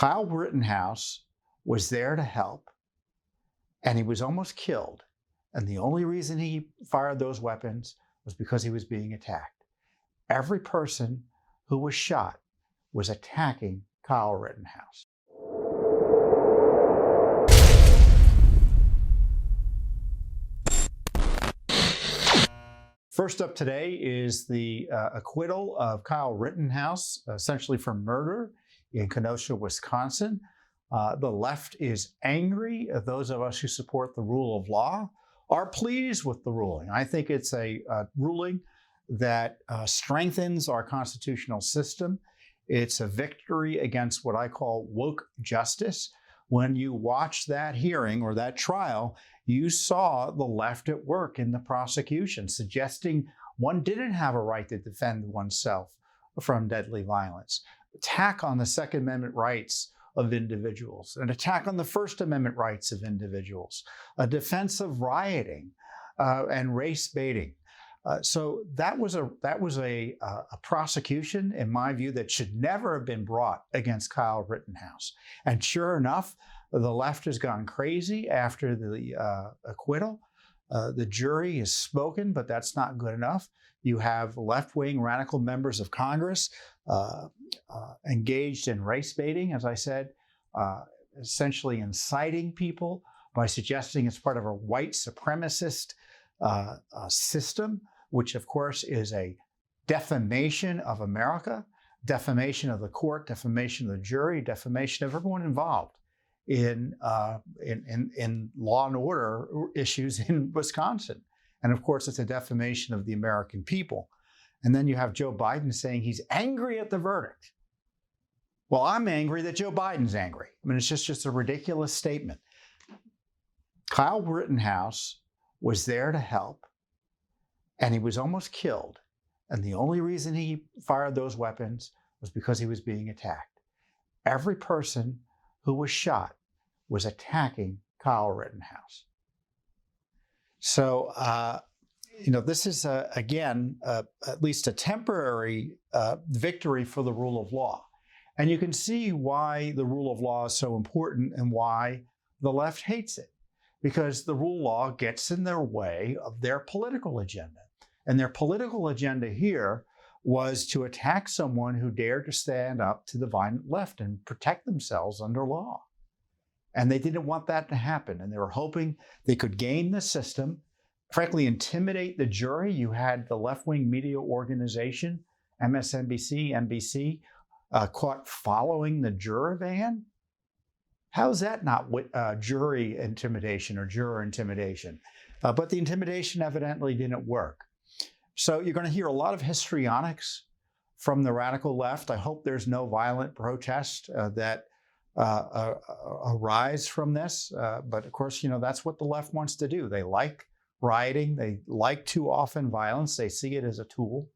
Kyle Rittenhouse was there to help, and he was almost killed. And the only reason he fired those weapons was because he was being attacked. Every person who was shot was attacking Kyle Rittenhouse. First up today is the acquittal of Kyle Rittenhouse, essentially for murder in Kenosha, Wisconsin. The left is angry. Those of us who support the rule of law are pleased with the ruling. I think it's a ruling that strengthens our constitutional system. It's a victory against what I call woke justice. When you watch that hearing or that trial, you saw the left at work in the prosecution, suggesting one didn't have a right to defend oneself from deadly violence. Attack on the Second Amendment rights of individuals, an attack on the First Amendment rights of individuals, a defense of rioting and race baiting. So that was a prosecution, in my view, that should never have been brought against Kyle Rittenhouse. And sure enough, the left has gone crazy after the acquittal. The jury has spoken, but that's not good enough. You have left-wing radical members of Congress engaged in race baiting, as I said, essentially inciting people by suggesting it's part of a white supremacist system, which of course is a defamation of America, defamation of the court, defamation of the jury, defamation of everyone involved in law and order issues in Wisconsin. And of course, it's a defamation of the American people. And then you have Joe Biden saying he's angry at the verdict. Well, I'm angry that Joe Biden's angry. I mean, it's just a ridiculous statement. Kyle Rittenhouse was there to help, and he was almost killed. And the only reason he fired those weapons was because he was being attacked. Every person who was shot was attacking Kyle Rittenhouse. So, this is, again, at least a temporary victory for the rule of law. And you can see why the rule of law is so important and why the left hates it. Because the rule of law gets in their way of their political agenda. And their political agenda here was to attack someone who dared to stand up to the violent left and protect themselves under law. And they didn't want that to happen. And they were hoping they could game the system, frankly, intimidate the jury. You had the left-wing media organization, MSNBC, NBC, caught following the juror van. How's that not jury intimidation or juror intimidation? But the intimidation evidently didn't work. So you're going to hear a lot of histrionics from the radical left. I hope there's no violent protest that arise from this. But of course, that's what the left wants to do. They like rioting. They like too often violence. They see it as a tool.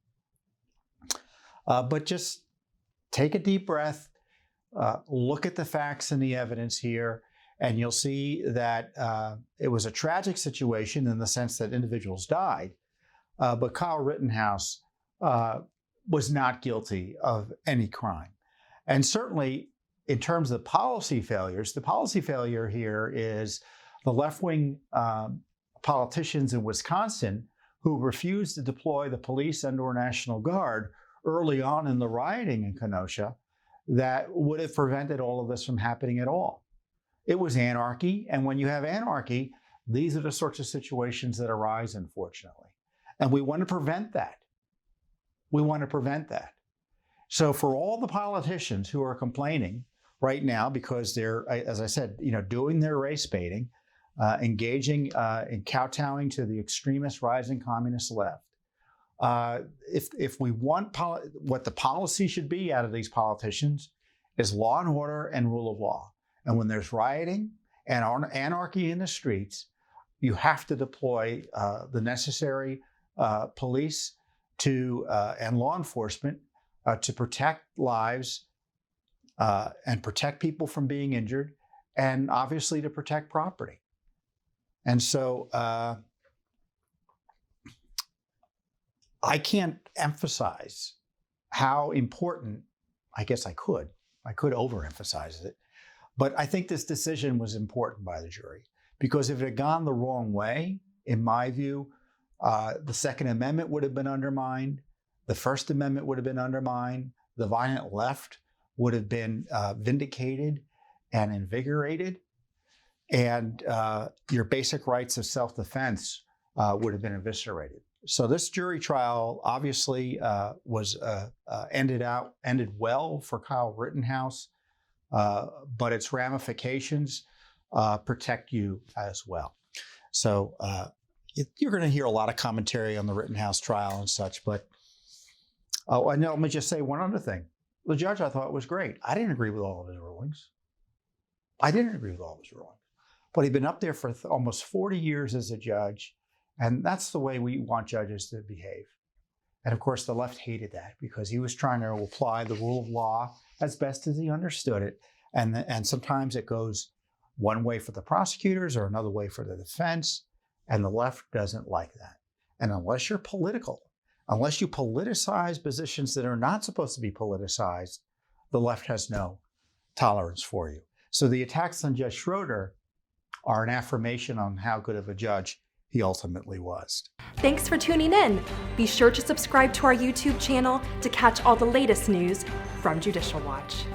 But just take a deep breath. Look at the facts and the evidence here, and you'll see that it was a tragic situation in the sense that individuals died, but Kyle Rittenhouse was not guilty of any crime. And certainly, in terms of policy failures, the policy failure here is the left-wing politicians in Wisconsin who refused to deploy the police and/or National Guard early on in the rioting in Kenosha that would have prevented all of this from happening at all. It was anarchy, and when you have anarchy, these are the sorts of situations that arise, unfortunately. And we want to prevent that. We want to prevent that. So for all the politicians who are complaining right now because they're, as I said, doing their race baiting, engaging in kowtowing to the extremist rising communist left, if we want what the policy should be out of these politicians is law and order and rule of law. And when there's rioting and anarchy in the streets, you have to deploy the necessary police and law enforcement to protect lives and protect people from being injured, and obviously to protect property. And so I can't emphasize how important, I guess I could, I could overemphasize it. But I think this decision was important by the jury, because if it had gone the wrong way, in my view, the Second Amendment would have been undermined, the First Amendment would have been undermined, the violent left would have been vindicated and invigorated, and your basic rights of self-defense would have been eviscerated. So this jury trial obviously was ended well for Kyle Rittenhouse, but its ramifications protect you as well. So you're going to hear a lot of commentary on the Rittenhouse trial and such, but let me just say one other thing. The judge, I thought, was great. I didn't agree with all of his rulings. But he'd been up there for almost 40 years as a judge, and that's the way we want judges to behave. And of course, the left hated that, because he was trying to apply the rule of law as best as he understood it. And sometimes it goes one way for the prosecutors or another way for the defense, and the left doesn't like that. And unless you're political, unless you politicize positions that are not supposed to be politicized, the left has no tolerance for you. So the attacks on Judge Schroeder are an affirmation on how good of a judge he ultimately was. Thanks for tuning in. Be sure to subscribe to our YouTube channel to catch all the latest news from Judicial Watch.